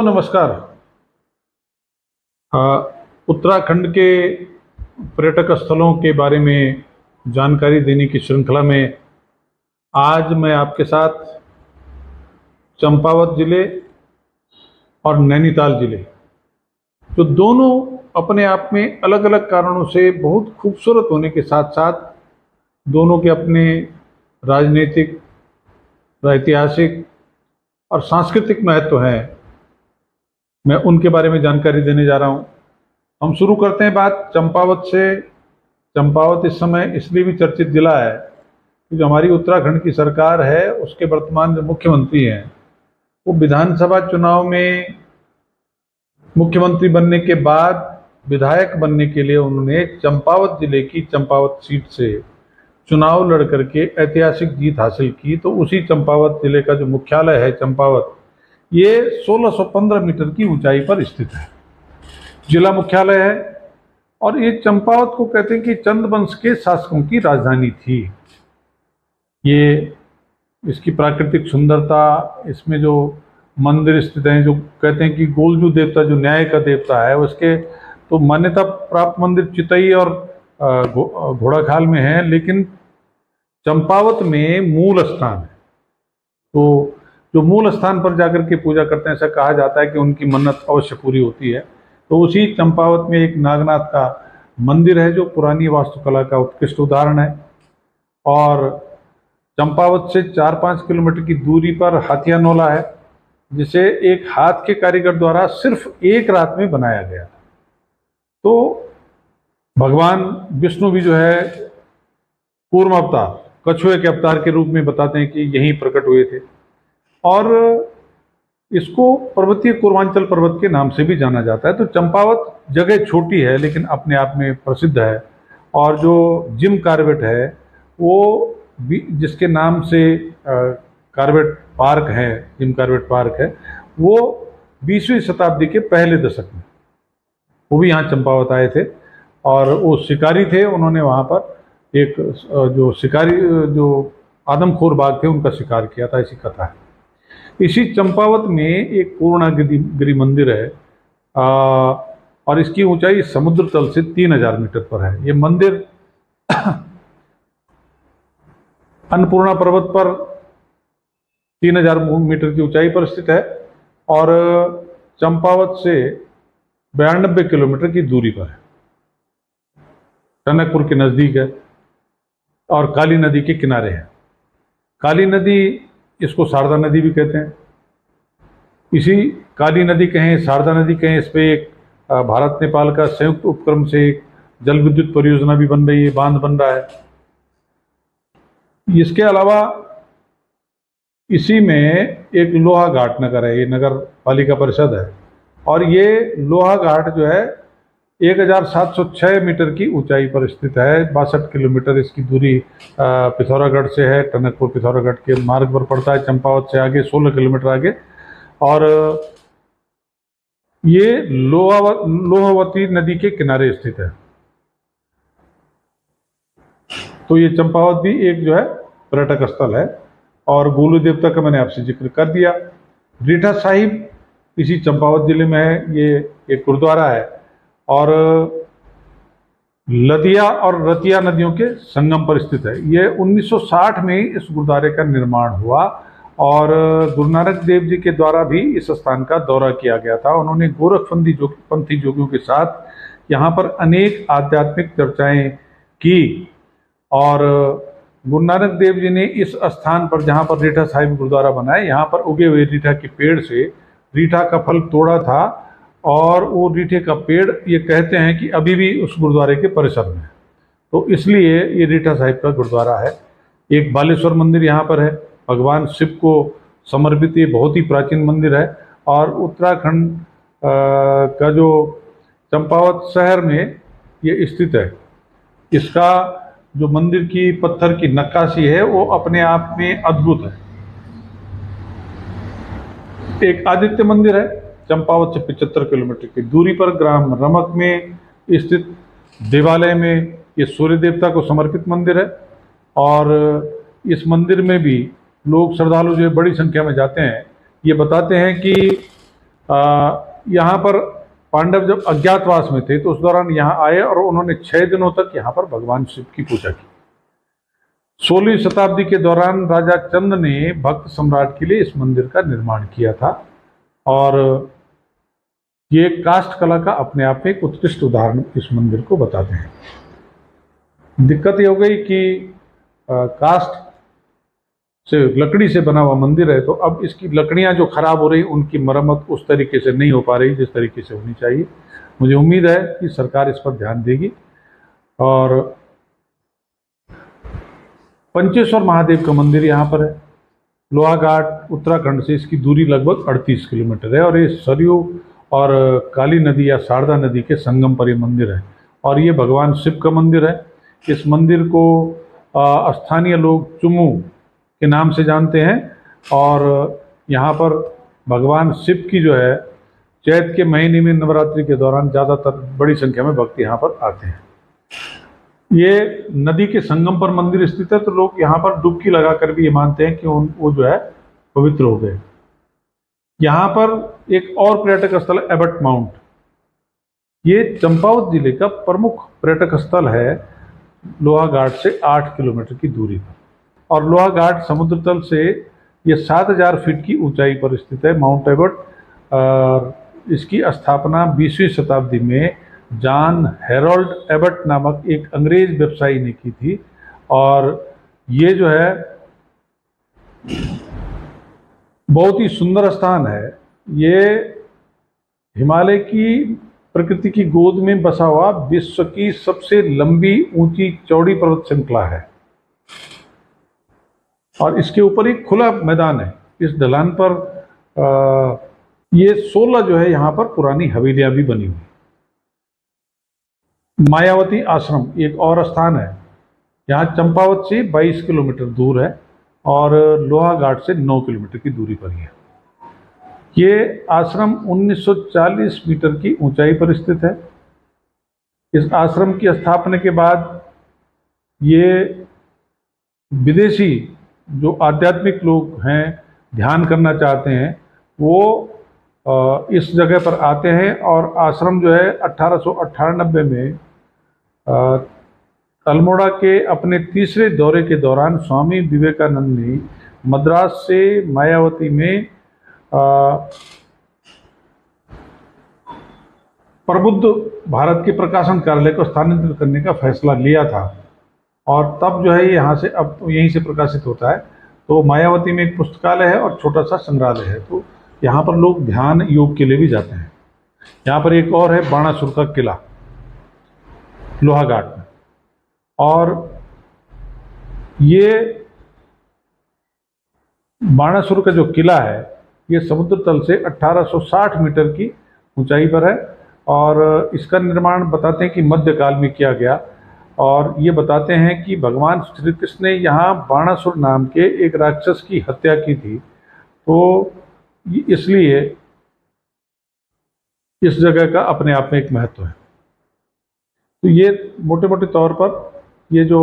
नमस्कार। उत्तराखंड के पर्यटक स्थलों के बारे में जानकारी देने की श्रृंखला में आज मैं आपके साथ चंपावत जिले और नैनीताल जिले, जो दोनों अपने आप में अलग अलग कारणों से बहुत खूबसूरत होने के साथ साथ दोनों के अपने राजनीतिक, ऐतिहासिक और सांस्कृतिक महत्व हैं, मैं उनके बारे में जानकारी देने जा रहा हूं। हम शुरू करते हैं बात चंपावत से। चंपावत इस समय इसलिए भी चर्चित जिला है कि जो हमारी उत्तराखंड की सरकार है, उसके वर्तमान जो मुख्यमंत्री हैं, वो विधानसभा चुनाव में मुख्यमंत्री बनने के बाद विधायक बनने के लिए उन्होंने चंपावत जिले की चंपावत सीट से चुनाव लड़ करके ऐतिहासिक जीत हासिल की। तो उसी चंपावत जिले का जो मुख्यालय है चंपावत, ये 1615 मीटर की ऊंचाई पर स्थित है, जिला मुख्यालय है। और ये चंपावत को कहते हैं कि चंद वंश के शासकों की राजधानी थी। ये इसकी प्राकृतिक सुंदरता, इसमें जो मंदिर स्थित हैं, जो कहते हैं कि गोलजू देवता जो न्याय का देवता है, उसके तो मान्यता प्राप्त मंदिर चितई और घोड़ाखाल में है, लेकिन चंपावत में मूल स्थान है। तो जो मूल स्थान पर जाकर के पूजा करते हैं, ऐसा कहा जाता है कि उनकी मन्नत अवश्य पूरी होती है। तो उसी चंपावत में एक नागनाथ का मंदिर है, जो पुरानी वास्तुकला का उत्कृष्ट उदाहरण है। और चंपावत से 4-5 किलोमीटर की दूरी पर हाथियानोला है, जिसे एक हाथ के कारीगर द्वारा सिर्फ एक रात में बनाया गया। तो भगवान विष्णु भी जो है कूर्म अवतार, कछुए के अवतार के रूप में बताते हैं कि यहीं प्रकट हुए थे। और इसको पर्वतीय पूर्वांचल पर्वत के नाम से भी जाना जाता है। तो चंपावत जगह छोटी है लेकिन अपने आप में प्रसिद्ध है। और जो जिम कॉर्बेट है, वो जिसके नाम से कॉर्बेट पार्क है, जिम कॉर्बेट पार्क है, वो 20वीं शताब्दी के पहले दशक में वो भी यहाँ चंपावत आए थे। और वो शिकारी थे, उन्होंने वहाँ पर एक जो शिकारी जो आदमखोर बाघ थे, उनका शिकार किया था, ऐसी कथा है। इसी चंपावत में एक पूर्णागिरि मंदिर है, और इसकी ऊंचाई समुद्र तल से 3000 मीटर पर है। ये मंदिर अन्नपूर्णा पर्वत पर 3000 मीटर की ऊंचाई पर स्थित है और चंपावत से 92 किलोमीटर की दूरी पर है, टनकपुर के नज़दीक है और काली नदी के किनारे है। काली नदी, इसको शारदा नदी भी कहते हैं। इसी काली नदी कहें, शारदा नदी कहें, इस पे एक भारत नेपाल का संयुक्त उपक्रम से एक जल विद्युत परियोजना भी बन रही है, बांध बन रहा है। इसके अलावा इसी में एक लोहा घाट नगर है, ये नगर पालिका परिषद है। और ये लोहा घाट जो है 1706 मीटर की ऊंचाई पर स्थित है। 62 किलोमीटर इसकी दूरी पिथौरागढ़ से है, टनकपुर पिथौरागढ़ के मार्ग पर पड़ता है। चंपावत से आगे 16 किलोमीटर आगे। और ये लोहावती नदी के किनारे स्थित है। तो ये चंपावत भी एक जो है पर्यटक स्थल है। और गोलू देवता का मैंने आपसे जिक्र कर दिया। रीठा साहिब इसी चंपावत जिले में है, ये एक गुरुद्वारा है और लदिया और रतिया नदियों के संगम पर स्थित है। ये 1960 में इस गुरुद्वारे का निर्माण हुआ और गुरु नानक देव जी के द्वारा भी इस स्थान का दौरा किया गया था। उन्होंने गोरखपंथी जोगियों के साथ यहाँ पर अनेक आध्यात्मिक चर्चाएं की और गुरु नानक देव जी ने इस स्थान पर, जहाँ पर रीठा साहिब गुरुद्वारा बनाए, यहाँ पर उगे हुए रीठा के पेड़ से रीठा का फल तोड़ा था और वो रीठे का पेड़, ये कहते हैं कि अभी भी उस गुरुद्वारे के परिसर में है। तो इसलिए ये रीठा साहिब का गुरुद्वारा है। एक बालेश्वर मंदिर यहाँ पर है, भगवान शिव को समर्पित ये बहुत ही प्राचीन मंदिर है। और उत्तराखंड का जो चंपावत शहर में ये स्थित है, इसका जो मंदिर की पत्थर की नक्काशी है वो अपने आप में अद्भुत है। एक आदित्य मंदिर है चंपावत से 75 किलोमीटर की दूरी पर ग्राम रमक में स्थित देवालय में। ये सूर्य देवता को समर्पित मंदिर है और इस मंदिर में भी लोग, श्रद्धालु जो बड़ी संख्या में जाते हैं। ये बताते हैं कि यहाँ पर पांडव जब अज्ञातवास में थे तो उस दौरान यहाँ आए और उन्होंने 6 दिनों तक यहाँ पर भगवान शिव की पूजा की। 16वीं शताब्दी के दौरान राजा चंद ने भक्त सम्राट के लिए इस मंदिर का निर्माण किया था और ये काष्ठ कला का अपने आप में एक उत्कृष्ट उदाहरण इस मंदिर को बताते हैं। दिक्कत ये हो गई कि काष्ठ से लकड़ी से बना हुआ मंदिर है, तो अब इसकी लकड़ियां जो खराब हो रही उनकी मरम्मत उस तरीके से नहीं हो पा रही जिस तरीके से होनी चाहिए। मुझे उम्मीद है कि सरकार इस पर ध्यान देगी। और पंचेश्वर महादेव का मंदिर यहाँ पर है। लोहाघाट उत्तराखंड से इसकी दूरी लगभग 38 किलोमीटर है और ये सरयू और काली नदी या शारदा नदी के संगम पर ये मंदिर है और ये भगवान शिव का मंदिर है। इस मंदिर को स्थानीय लोग चुमू के नाम से जानते हैं और यहाँ पर भगवान शिव की जो है चैत के महीने में नवरात्रि के दौरान ज़्यादातर बड़ी संख्या में भक्त यहाँ पर आते हैं। ये नदी के संगम पर मंदिर स्थित है, तो लोग यहाँ पर डुबकी लगाकर भी ये मानते हैं कि वो जो है पवित्र हो गए। यहाँ पर एक और पर्यटक स्थल है एबट माउंट। ये चंपावत जिले का प्रमुख पर्यटक स्थल है, लोहाघाट से 8 किलोमीटर की दूरी पर। और लोहाघाट समुद्र तल से ये 7000 फीट की ऊंचाई पर स्थित है माउंट एबट। इसकी स्थापना 20वीं शताब्दी में जॉन हेरोल्ड एबट नामक एक अंग्रेज व्यवसायी ने की थी और ये जो है बहुत ही सुंदर स्थान है। ये हिमालय की प्रकृति की गोद में बसा हुआ विश्व की सबसे लंबी ऊंची चौड़ी पर्वत श्रृंखला है और इसके ऊपर एक खुला मैदान है। इस ढलान पर ये 16 जो है यहाँ पर पुरानी हवेलियां भी बनी हुई। मायावती आश्रम एक और स्थान है, यहाँ चंपावत से 22 किलोमीटर दूर है और लोहाघाट से 9 किलोमीटर की दूरी पर ही है। ये आश्रम 1940 मीटर की ऊंचाई पर स्थित है। इस आश्रम की स्थापना के बाद ये विदेशी जो आध्यात्मिक लोग हैं, ध्यान करना चाहते हैं, वो इस जगह पर आते हैं और आश्रम जो है 1898 में अल्मोड़ा के अपने तीसरे दौरे के दौरान स्वामी विवेकानंद ने मद्रास से मायावती में प्रबुद्ध भारत के प्रकाशन कार्यालय को स्थानांतरित करने का फैसला लिया था और तब जो है यहाँ से अब यहीं से प्रकाशित होता है। तो मायावती में एक पुस्तकालय है और छोटा सा संग्रहालय है, तो यहाँ पर लोग ध्यान योग के लिए भी जाते हैं। यहाँ पर एक और है बाणासुर का किला लोहाघाट में, और ये बाणासुर का जो किला है ये समुद्र तल से 1860 मीटर की ऊंचाई पर है और इसका निर्माण बताते हैं कि मध्यकाल में किया गया। और ये बताते हैं कि भगवान श्री कृष्ण ने यहाँ बाणासुर नाम के एक राक्षस की हत्या की थी, तो इसलिए इस जगह का अपने आप में एक महत्व है। तो ये मोटे मोटे तौर पर ये जो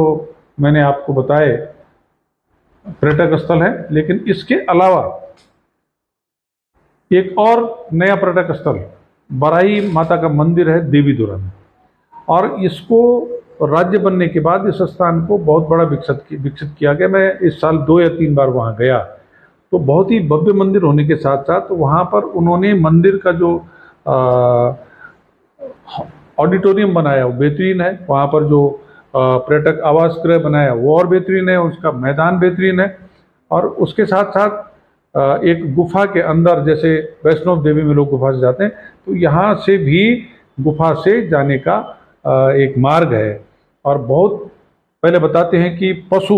मैंने आपको बताए पर्यटक स्थल है, लेकिन इसके अलावा एक और नया पर्यटक स्थल बराही माता का मंदिर है देवीधुरा में, और इसको राज्य बनने के बाद इस स्थान को बहुत बड़ा विकसित किया गया। मैं इस साल 2 या 3 बार वहाँ गया, तो बहुत ही भव्य मंदिर होने के साथ साथ वहाँ पर उन्होंने मंदिर का जो ऑडिटोरियम बनाया वो बेहतरीन है, वहाँ पर जो पर्यटक आवास गृह बनाया वो और बेहतरीन है, उसका मैदान बेहतरीन है। और उसके साथ साथ एक गुफा के अंदर, जैसे वैष्णव देवी में लोग गुफा से जाते हैं, तो यहाँ से भी गुफा से जाने का एक मार्ग है। और बहुत पहले बताते हैं कि पशु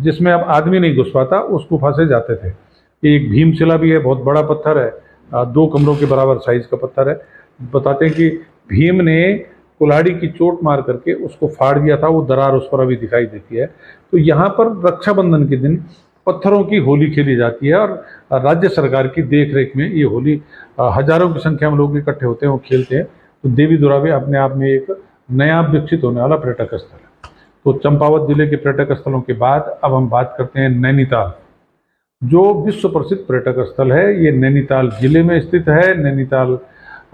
जिसमें अब आदमी नहीं घुस पाता उस गुफा से जाते थे। एक भीमशिला भी है, बहुत बड़ा पत्थर है, 2 कमरों के बराबर साइज का पत्थर है। बताते हैं कि भीम ने कुल्हाड़ी की चोट मार करके उसको फाड़ दिया था, वो दरार उस पर अभी दिखाई देती है। तो यहाँ पर रक्षाबंधन के दिन पत्थरों की होली खेली जाती है और राज्य सरकार की देखरेख में ये होली हजारों की संख्या में लोग इकट्ठे होते हैं, वो खेलते हैं। तो देवीधुरा भी अपने आप में एक नया विकसित होने वाला पर्यटक स्थल है। तो चंपावत जिले के पर्यटक स्थलों के बाद अब हम बात करते हैं नैनीताल। जो विश्व प्रसिद्ध पर्यटक स्थल है। ये नैनीताल जिले में स्थित है। नैनीताल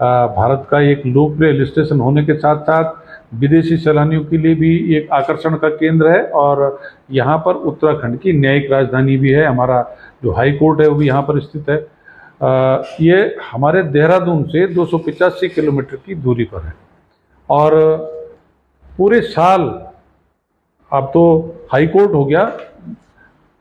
भारत का एक लोकप्रिय हिल स्टेशन होने के साथ साथ विदेशी सैलानियों के लिए भी एक आकर्षण का केंद्र है, और यहाँ पर उत्तराखंड की न्यायिक राजधानी भी है। हमारा जो हाई कोर्ट है वो भी यहाँ पर स्थित है। ये हमारे देहरादून से 285 किलोमीटर की दूरी पर है, और पूरे साल, अब तो हाई कोर्ट हो गया,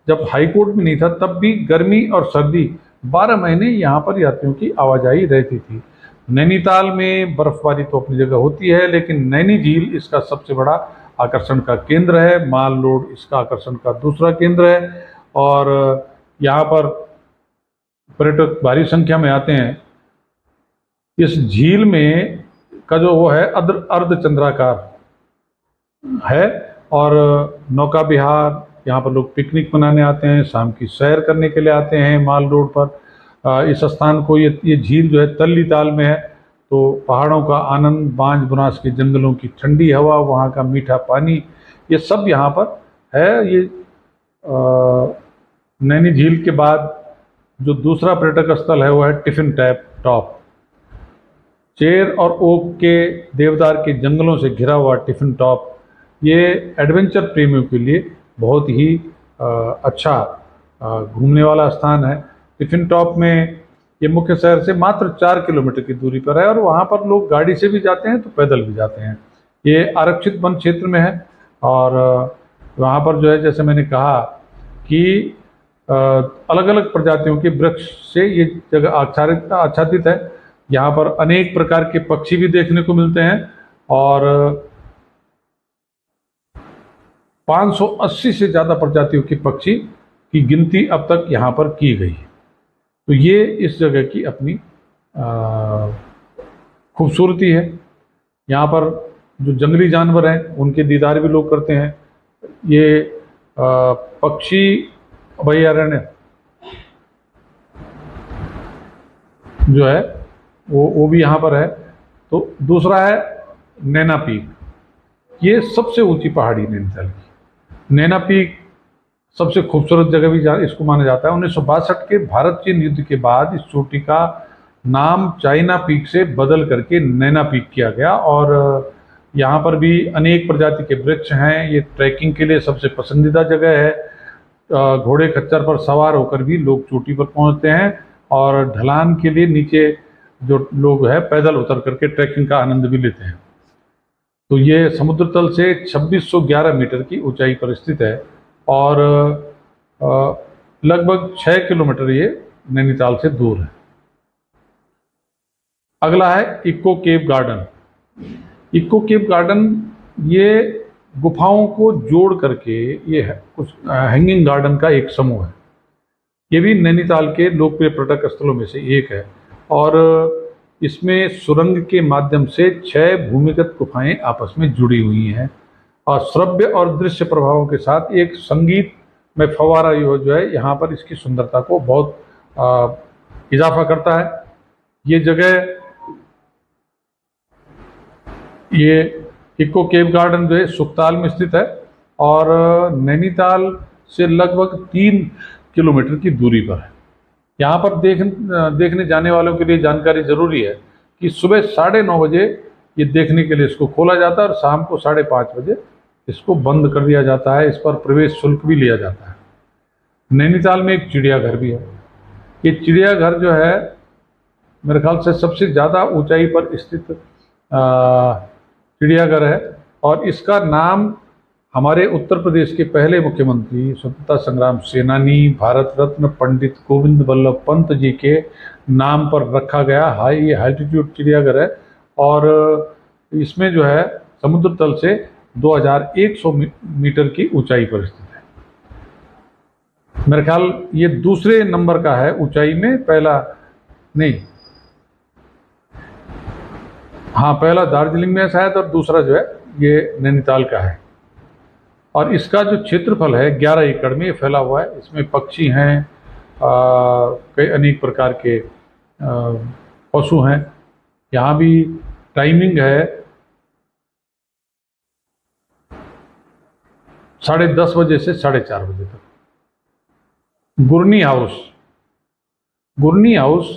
जब हाई कोर्ट में नहीं था तब भी गर्मी और सर्दी 12 महीने यहाँ पर यात्रियों की आवाजाही रहती थी। नैनीताल में बर्फबारी तो अपनी जगह होती है, लेकिन नैनी झील इसका सबसे बड़ा आकर्षण का केंद्र है। माल रोड इसका आकर्षण का दूसरा केंद्र है, और यहाँ पर पर्यटक भारी संख्या में आते हैं। इस झील में का जो वो है अर्धचंद्राकार है, और नौका विहार, यहाँ पर लोग पिकनिक मनाने आते हैं, शाम की सैर करने के लिए आते हैं माल रोड पर। इस स्थान को, ये झील जो है तल्ली ताल में है, तो पहाड़ों का आनंद, बांज बुनास के जंगलों की ठंडी हवा, वहाँ का मीठा पानी, ये सब यहाँ पर है। ये नैनी झील के बाद जो दूसरा पर्यटक स्थल है वो है टिफिन टॉप। चेर और ओक के देवदार के जंगलों से घिरा हुआ टिफिन टॉप, ये एडवेंचर प्रेमियों के लिए बहुत ही अच्छा घूमने वाला स्थान है। टिफिन टॉप में ये मुख्य शहर से मात्र 4 किलोमीटर की दूरी पर है, और वहाँ पर लोग गाड़ी से भी जाते हैं तो पैदल भी जाते हैं। ये आरक्षित वन क्षेत्र में है, और वहाँ पर जो है, जैसे मैंने कहा कि अलग अलग प्रजातियों के वृक्ष से ये जगह आच्छादित है। यहाँ पर अनेक प्रकार के पक्षी भी देखने को मिलते हैं, और 580 से ज़्यादा प्रजातियों के पक्षी की गिनती अब तक यहाँ पर की गई है। तो ये इस जगह की अपनी खूबसूरती है। यहाँ पर जो जंगली जानवर हैं उनके दीदार भी लोग करते हैं। ये पक्षी अभयारण्य जो है वो भी यहाँ पर है। तो दूसरा है नैना पीक। ये सबसे ऊंची पहाड़ी नैनीताल की। नैना पीक सबसे खूबसूरत जगह भी इसको माना जाता है। 1962 के भारत चीन युद्ध के बाद इस चोटी का नाम चाइना पीक से बदल करके नैना पीक किया गया, और यहाँ पर भी अनेक प्रजाति के वृक्ष हैं। ये ट्रैकिंग के लिए सबसे पसंदीदा जगह है। घोड़े खच्चर पर सवार होकर भी लोग चोटी पर पहुँचते हैं, और ढलान के लिए नीचे जो लोग हैं पैदल उतर करके ट्रैकिंग का आनंद भी लेते हैं। तो ये समुद्र तल से 2611 मीटर की ऊंचाई पर स्थित है, और लगभग 6 किलोमीटर ये नैनीताल से दूर है। अगला है echo cave garden. Echo cave garden ये गुफाओं को जोड़ करके ये है कुछ हैंगिंग गार्डन का एक समूह है। ये भी नैनीताल के लोकप्रिय पर्यटक स्थलों में से एक है, और इसमें सुरंग के माध्यम से 6 भूमिगत गुफाएं आपस में जुड़ी हुई हैं, और श्रव्य और दृश्य प्रभावों के साथ एक संगीत में फव्वारा जो है यहाँ पर इसकी सुंदरता को बहुत इजाफा करता है। ये जगह, ये इको केव गार्डन जो है सुखताल में स्थित है, और नैनीताल से लगभग 3 किलोमीटर की दूरी पर है। यहाँ पर देखने जाने वालों के लिए जानकारी जरूरी है कि सुबह 9:30 बजे ये देखने के लिए इसको खोला जाता है, और शाम को 5:30 बजे इसको बंद कर दिया जाता है। इस पर प्रवेश शुल्क भी लिया जाता है। नैनीताल में एक चिड़ियाघर भी है। ये चिड़ियाघर जो है मेरे ख्याल से सबसे ज़्यादा ऊंचाई पर स्थित चिड़ियाघर है, और इसका नाम हमारे उत्तर प्रदेश के पहले मुख्यमंत्री, स्वतंत्रता संग्राम सेनानी, भारत रत्न पंडित गोविंद वल्लभ पंत जी के नाम पर रखा गया हाई एल्टीट्यूड चिड़ियाघर है, और इसमें जो है समुद्र तल से 2100 मीटर की ऊंचाई पर स्थित है। मेरे ख्याल ये दूसरे नंबर का है ऊंचाई में, पहला नहीं, हाँ पहला दार्जिलिंग में है शायद, और दूसरा जो है ये नैनीताल का है। और इसका जो क्षेत्रफल है 11 एकड़ में फैला हुआ है। इसमें पक्षी हैं, कई अनेक प्रकार के पशु हैं। यहाँ भी टाइमिंग है 10:30 बजे से 4:30 बजे तक। गुरनी हाउस। गुरनी हाउस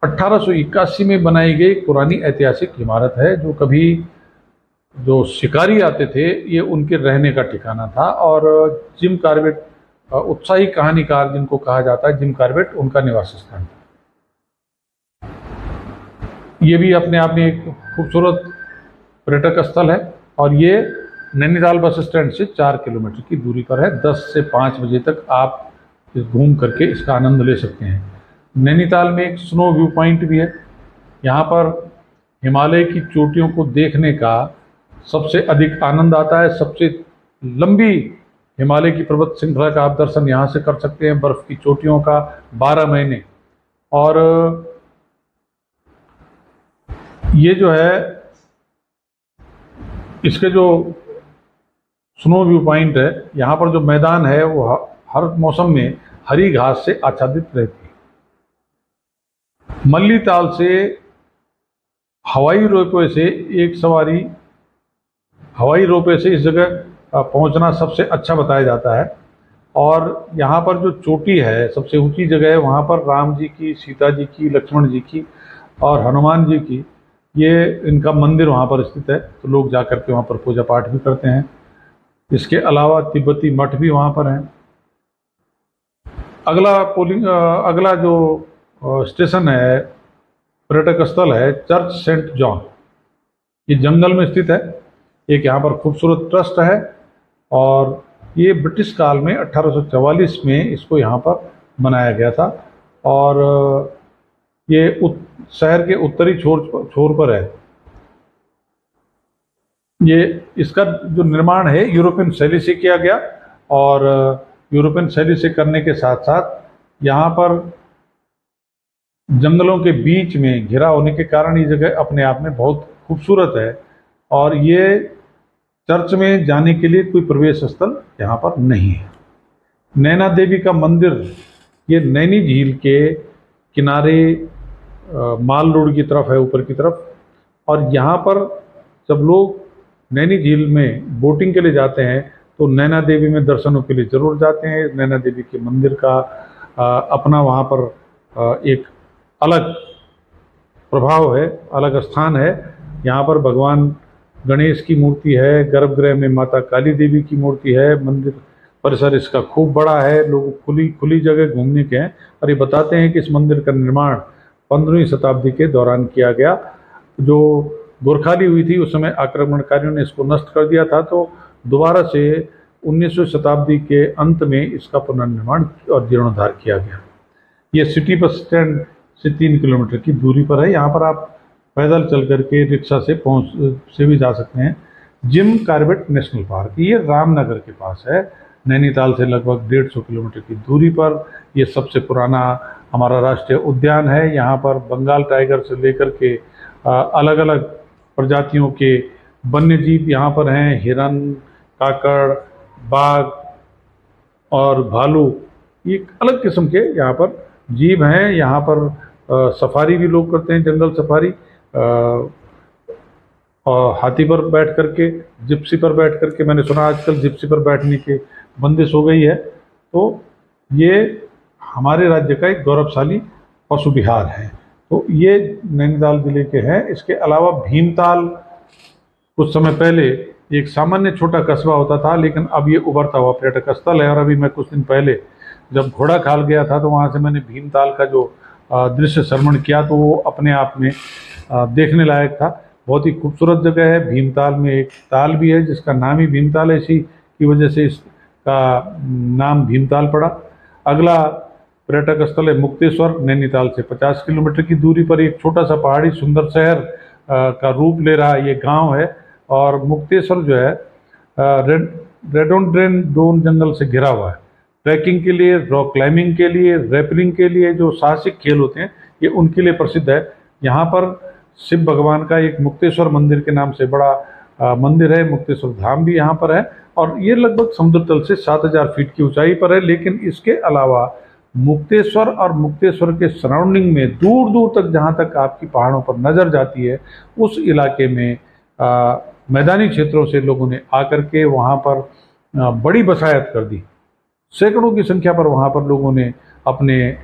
1881 में बनाई गई पुरानी ऐतिहासिक इमारत है, जो कभी जो शिकारी आते थे ये उनके रहने का ठिकाना था। और जिम कॉर्बेट, उत्साही कहानीकार जिनको कहा जाता है, जिम कॉर्बेट, उनका निवास स्थान था। ये भी अपने आप में एक खूबसूरत पर्यटक स्थल है और ये नैनीताल बस स्टैंड से 4 किलोमीटर की दूरी पर है। 10 से 5 बजे तक आप घूम करके इसका आनंद ले सकते हैं। नैनीताल में एक स्नो व्यू पॉइंट भी है। यहाँ पर हिमालय की चोटियों को देखने का सबसे अधिक आनंद आता है। सबसे लंबी हिमालय की पर्वत श्रृंखला का आप दर्शन यहाँ से कर सकते हैं, बर्फ की चोटियों का 12 महीने। और ये जो है इसके जो स्नो व्यू पॉइंट है, यहाँ पर जो मैदान है वो हर मौसम में हरी घास से आच्छादित रहती है। मल्लीताल से हवाई रोपवे से इस जगह पहुंचना सबसे अच्छा बताया जाता है। और यहाँ पर जो चोटी है, सबसे ऊंची जगह है, वहाँ पर राम जी की, सीता जी की, लक्ष्मण जी की और हनुमान जी की इनका मंदिर वहाँ पर स्थित है। तो लोग जा करके वहाँ पर पूजा पाठ भी करते हैं। इसके अलावा तिब्बती मठ भी वहाँ पर हैं। अगला जो स्टेशन है, पर्यटक स्थल है चर्च सेंट जॉन। ये जंगल में स्थित है। एक यहाँ पर खूबसूरत ट्रस्ट है और ये ब्रिटिश काल में 1844 में इसको यहाँ पर बनाया गया था। और ये शहर के उत्तरी छोर पर है। ये इसका जो निर्माण है यूरोपियन शैली से किया गया और यूरोपियन शैली से करने के साथ साथ यहाँ पर जंगलों के बीच में घिरा होने के कारण ये जगह अपने आप में बहुत खूबसूरत है। और ये चर्च में जाने के लिए कोई प्रवेश स्थल यहाँ पर नहीं है। नैना देवी का मंदिर ये नैनी झील के किनारे माल रोड की तरफ है, ऊपर की तरफ। और यहाँ पर जब लोग नैनी झील में बोटिंग के लिए जाते हैं तो नैना देवी में दर्शनों के लिए ज़रूर जाते हैं। नैना देवी के मंदिर का अपना वहाँ पर एक अलग प्रभाव है, अलग स्थान है। यहाँ पर भगवान गणेश की मूर्ति है, गर्भगृह में माता काली देवी की मूर्ति है। मंदिर परिसर इसका खूब बड़ा है। लोग खुली जगह घूमने के हैं। और ये बताते हैं कि इस मंदिर का निर्माण 15वीं शताब्दी के दौरान किया गया। जो गोरखाली हुई थी उस समय आक्रमणकारियों ने इसको नष्ट कर दिया था, तो दोबारा से 19वीं शताब्दी के अंत में इसका पुनर्निर्माण और जीर्णोद्धार किया गया। ये सिटी बस स्टैंड से 3 किलोमीटर की दूरी पर है। यहाँ पर आप पैदल चल करके रिक्शा से भी जा सकते हैं। जिम कॉर्बेट नेशनल पार्क ये रामनगर के पास है, नैनीताल से लगभग 150 किलोमीटर की दूरी पर। ये सबसे पुराना हमारा राष्ट्रीय उद्यान है। यहाँ पर बंगाल टाइगर से लेकर के अलग अलग प्रजातियों के वन्य जीव यहाँ पर हैं। हिरन, काकड़, बाघ और भालू, ये अलग किस्म के यहाँ पर जीव हैं। यहाँ पर सफारी भी लोग करते हैं, जंगल सफारी। और हाथी पर बैठ करके, जिप्सी पर बैठ करके, मैंने सुना आजकल जिप्सी पर बैठने की बंदिश हो गई है। तो ये हमारे राज्य का एक गौरवशाली पशु विहार है। तो ये नैनीताल जिले के हैं। इसके अलावा भीमताल कुछ समय पहले एक सामान्य छोटा कस्बा होता था, लेकिन अब ये उभरता हुआ पर्यटक स्थल है। और अभी मैं कुछ दिन पहले जब घोड़ा खाल गया था तो वहाँ से मैंने भीमताल का जो दृश्य श्रवण किया, तो वो अपने आप में देखने लायक था। बहुत ही खूबसूरत जगह है। भीमताल में एक ताल भी है जिसका नाम ही भीमताल है, इसी की वजह से इसका नाम भीमताल पड़ा। अगला पर्यटक स्थल है मुक्तेश्वर। नैनीताल से 50 किलोमीटर की दूरी पर एक छोटा सा पहाड़ी सुंदर शहर का रूप ले रहा ये गांव है। और मुक्तेश्वर जो है रेडोडेंड्रॉन जंगल से घिरा हुआ है। ट्रैकिंग के लिए, रॉक क्लाइंबिंग के लिए, रैपलिंग के लिए, जो साहसिक खेल होते हैं ये उनके लिए प्रसिद्ध है। यहाँ पर शिव भगवान का एक मुक्तेश्वर मंदिर के नाम से बड़ा मंदिर है। मुक्तेश्वर धाम भी यहाँ पर है और ये लगभग समुद्र तल से 7000 फीट की ऊंचाई पर है। लेकिन इसके अलावा मुक्तेश्वर और मुक्तेश्वर के सराउंडिंग में दूर दूर तक, जहाँ तक आपकी पहाड़ों पर नज़र जाती है, उस इलाके में मैदानी क्षेत्रों से लोगों ने आकर के वहाँ पर बड़ी बसायत कर दी। सैकड़ों की संख्या पर वहाँ पर लोगों ने अपने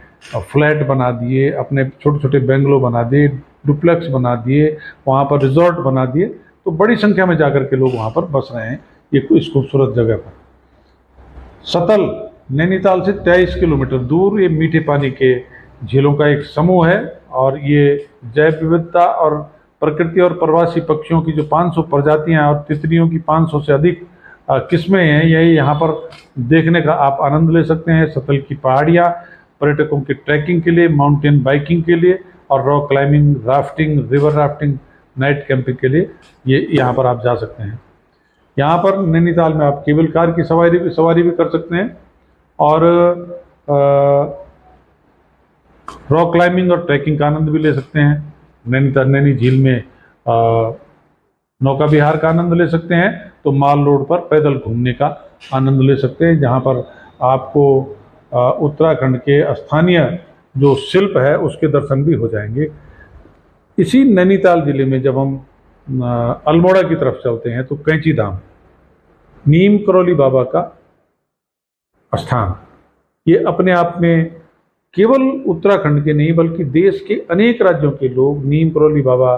फ्लैट बना दिए, अपने छोटे छोटे बेंगलो बना दिए, डुप्लेक्स बना दिए, वहाँ पर रिजॉर्ट बना दिए। तो बड़ी संख्या में जाकर के लोग वहाँ पर बस रहे हैं इस खूबसूरत जगह पर। सतल नैनीताल से 23 किलोमीटर दूर ये मीठे पानी के झीलों का एक समूह है, और ये जैव विविधता और प्रकृति और प्रवासी पक्षियों की जो 500 प्रजातियां और तितलियों की 500 से अधिक किस्में हैं, यही यहाँ पर देखने का आप आनंद ले सकते हैं। सतल की पहाड़ियाँ पर्यटकों की ट्रैकिंग के लिए, माउंटेन बाइकिंग के लिए, और rock climbing, rafting, river rafting, night camping के लिए ये यहाँ पर आप जा सकते हैं। यहाँ पर नैनीताल में आप केबल कार की सवारी भी कर सकते हैं, और रॉक क्लाइंबिंग और ट्रैकिंग का आनंद भी ले सकते हैं। नैनी झील में नौका विहार का आनंद ले सकते हैं, तो माल रोड पर पैदल घूमने का आनंद ले सकते हैं, जहाँ पर आपको उत्तराखंड के स्थानीय जो शिल्प है उसके दर्शन भी हो जाएंगे। इसी नैनीताल जिले में जब हम अल्मोड़ा की तरफ चलते हैं तो कैंची धाम, नीम करौली बाबा का स्थान, ये अपने आप में केवल उत्तराखंड के नहीं बल्कि देश के अनेक राज्यों के लोग नीम करौली बाबा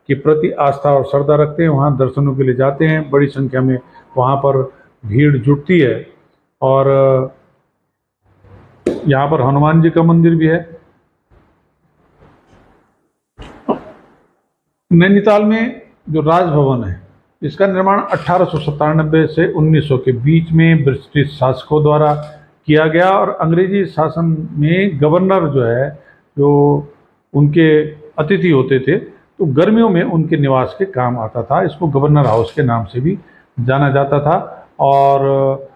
के प्रति आस्था और श्रद्धा रखते हैं, वहाँ दर्शनों के लिए जाते हैं। बड़ी संख्या में वहाँ पर भीड़ जुटती है, और यहाँ पर हनुमान जी का मंदिर भी है। नैनीताल में जो राजभवन है, इसका निर्माण 1897 से 1900 के बीच में ब्रिटिश शासकों द्वारा किया गया, और अंग्रेजी शासन में गवर्नर जो है, जो उनके अतिथि होते थे, तो गर्मियों में उनके निवास के काम आता था। इसको गवर्नर हाउस के नाम से भी जाना जाता था। और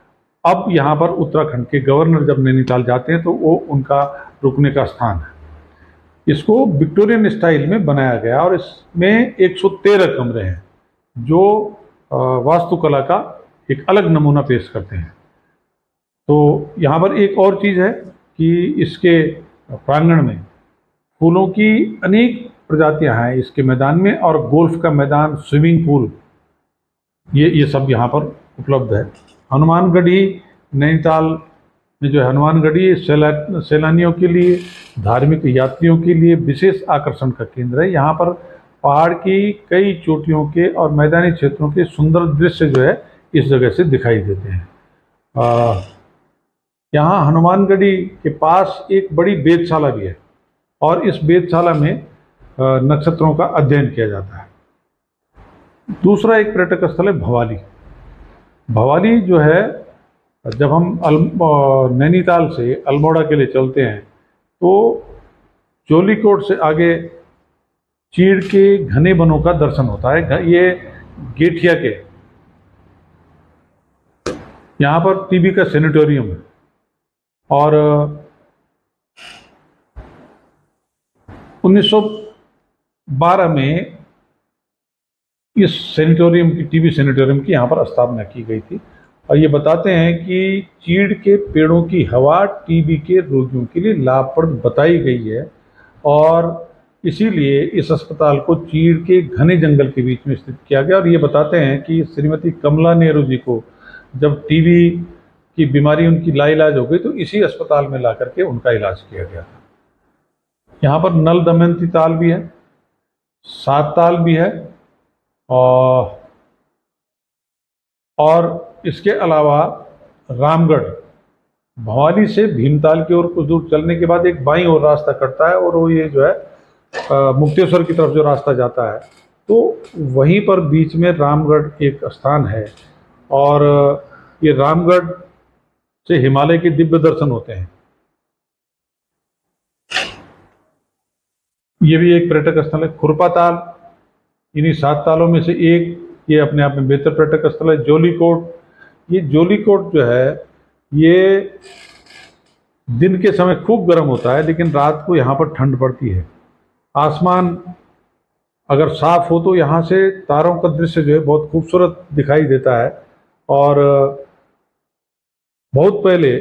अब यहाँ पर उत्तराखंड के गवर्नर जब नैनीताल जाते हैं तो वो उनका रुकने का स्थान है। इसको विक्टोरियन स्टाइल में बनाया गया, और इसमें 113 कमरे हैं जो वास्तुकला का एक अलग नमूना पेश करते हैं। तो यहाँ पर एक और चीज़ है कि इसके प्रांगण में फूलों की अनेक प्रजातियां हैं इसके मैदान में, और गोल्फ का मैदान, स्विमिंग पूल, ये सब यहाँ पर उपलब्ध है। हनुमानगढ़ी नैनीताल में जो है, हनुमानगढ़ी सैलानियों के लिए, धार्मिक यात्रियों के लिए विशेष आकर्षण का केंद्र है। यहाँ पर पहाड़ की कई चोटियों के और मैदानी क्षेत्रों के सुंदर दृश्य जो है इस जगह से दिखाई देते हैं। यहाँ हनुमानगढ़ी के पास एक बड़ी वेधशाला भी है, और इस वेधशाला में नक्षत्रों का अध्ययन किया जाता है। दूसरा एक पर्यटक स्थल है भवाली। भवाली जो है, जब हम नैनीताल से अल्मोड़ा के लिए चलते हैं तो जोलीकोट से आगे चीड़ के घने वनों का दर्शन होता है। ये गेठिया के यहाँ पर टीबी का सैनिटोरियम है, और 1912 में इस सैनिटोरियम की, टीबी सैनिटोरियम की यहाँ पर स्थापना की गई थी। और ये बताते हैं कि चीड़ के पेड़ों की हवा टीबी के रोगियों के लिए लाभप्रद बताई गई है, और इसीलिए इस अस्पताल को चीड़ के घने जंगल के बीच में स्थित किया गया। और ये बताते हैं कि श्रीमती कमला नेहरू जी को जब टीबी की बीमारी उनकी लाइलाज हो गई तो इसी अस्पताल में ला करके उनका इलाज किया गया था। यहाँ पर नल दमयंती ताल भी है, सात ताल भी है, और इसके अलावा रामगढ़, भवाली से भीमताल की ओर कुछ दूर चलने के बाद एक बाईं ओर रास्ता कटता है, और वो ये जो है मुक्तेश्वर की तरफ जो रास्ता जाता है, तो वहीं पर बीच में रामगढ़ एक स्थान है, और ये रामगढ़ से हिमालय के दिव्य दर्शन होते हैं। ये भी एक पर्यटक स्थल है। खुरपा ताल इन्हीं 7 तालों में से एक, ये अपने आप में बेहतर पर्यटक स्थल है। जोलीकोट, ये जोलीकोट जो है ये दिन के समय खूब गर्म होता है, लेकिन रात को यहाँ पर ठंड पड़ती है। आसमान अगर साफ हो तो यहाँ से तारों का दृश्य जो है बहुत खूबसूरत दिखाई देता है। और बहुत पहले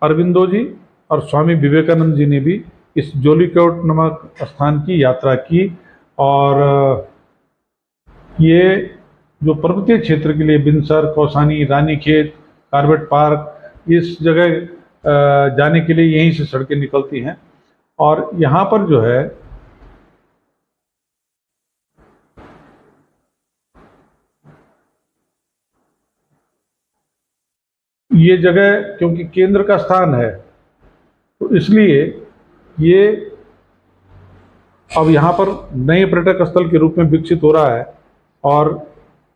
अरविंदो जी और स्वामी विवेकानंद जी ने भी इस जोलीकोट नामक स्थान की यात्रा की, और ये जो पर्वतीय क्षेत्र के लिए बिनसर, कौसानी, रानीखेत, कार्बेट पार्क, इस जगह जाने के लिए यहीं से सड़कें निकलती हैं। और यहाँ पर जो है ये जगह क्योंकि केंद्र का स्थान है, तो इसलिए ये अब यहाँ पर नए पर्यटक स्थल के रूप में विकसित हो रहा है। और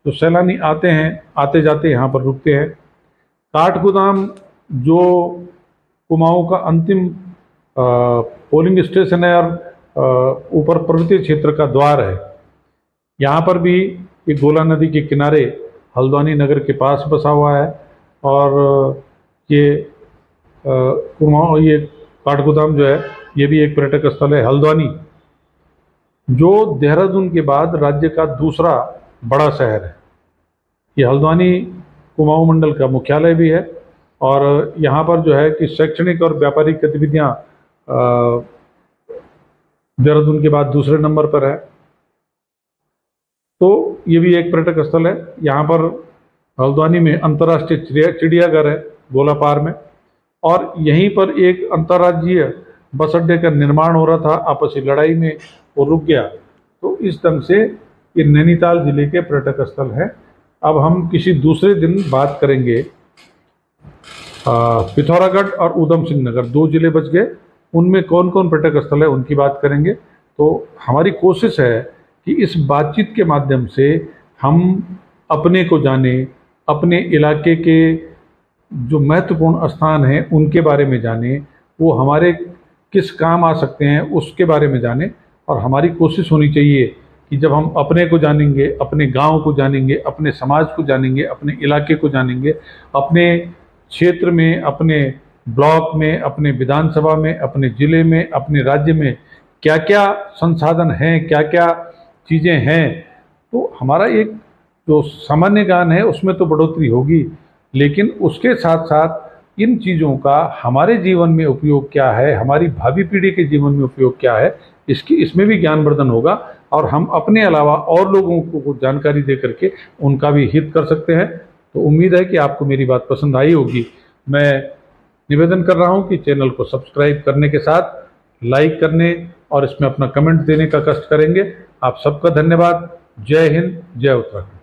जो सैलानी आते हैं, आते जाते यहाँ पर रुकते हैं। काठगोदाम जो कुमाऊं का अंतिम पोलिंग स्टेशन है और ऊपर पर्वतीय क्षेत्र का द्वार है। यहाँ पर भी ये गोला नदी के किनारे हल्द्वानी नगर के पास बसा हुआ है। और ये कुमाऊं, ये काठगोदाम जो है ये भी एक पर्यटक स्थल है। हल्द्वानी जो देहरादून के बाद राज्य का दूसरा बड़ा शहर है। ये हल्द्वानी कुमाऊं मंडल का मुख्यालय भी है। और यहाँ पर जो है कि शैक्षणिक और व्यापारिक गतिविधियाँ देहरादून के बाद दूसरे नंबर पर है। तो ये भी एक पर्यटक स्थल है। यहाँ पर हल्द्वानी में अंतर्राष्ट्रीय चिड़ियाघर है गोलापार में। और यहीं पर एक अंतर्राज्यीय बस अड्डे का निर्माण हो रहा था, आपसी लड़ाई में वो रुक गया। तो इस ढंग से ये नैनीताल जिले के पर्यटक स्थल है। अब हम किसी दूसरे दिन बात करेंगे पिथौरागढ़ और उधम सिंह नगर, 2 जिले बच गए, उनमें कौन कौन पर्यटक स्थल है उनकी बात करेंगे। तो हमारी कोशिश है कि इस बातचीत के माध्यम से हम अपने को जाने, अपने इलाके के जो महत्वपूर्ण स्थान हैं उनके बारे में जाने, वो हमारे किस काम आ सकते हैं उसके बारे में जाने। और हमारी कोशिश होनी चाहिए कि जब हम अपने को जानेंगे, अपने गांव को जानेंगे, अपने समाज को जानेंगे, अपने इलाके को जानेंगे, अपने क्षेत्र में, अपने ब्लॉक में, अपने विधानसभा में, अपने ज़िले में, अपने राज्य में क्या क्या संसाधन हैं, क्या क्या चीज़ें हैं, तो हमारा एक जो सामान्य ज्ञान है उसमें तो बढ़ोतरी होगी। लेकिन उसके साथ साथ इन चीज़ों का हमारे जीवन में उपयोग क्या है, हमारी भावी पीढ़ी के जीवन में उपयोग क्या है, इसमें भी ज्ञानवर्धन होगा। और हम अपने अलावा और लोगों को जानकारी दे करके उनका भी हित कर सकते हैं। तो उम्मीद है कि आपको मेरी बात पसंद आई होगी। मैं निवेदन कर रहा हूं कि चैनल को सब्सक्राइब करने के साथ लाइक करने और इसमें अपना कमेंट देने का कष्ट करेंगे। आप सबका धन्यवाद। जय हिंद, जय उत्तराखंड।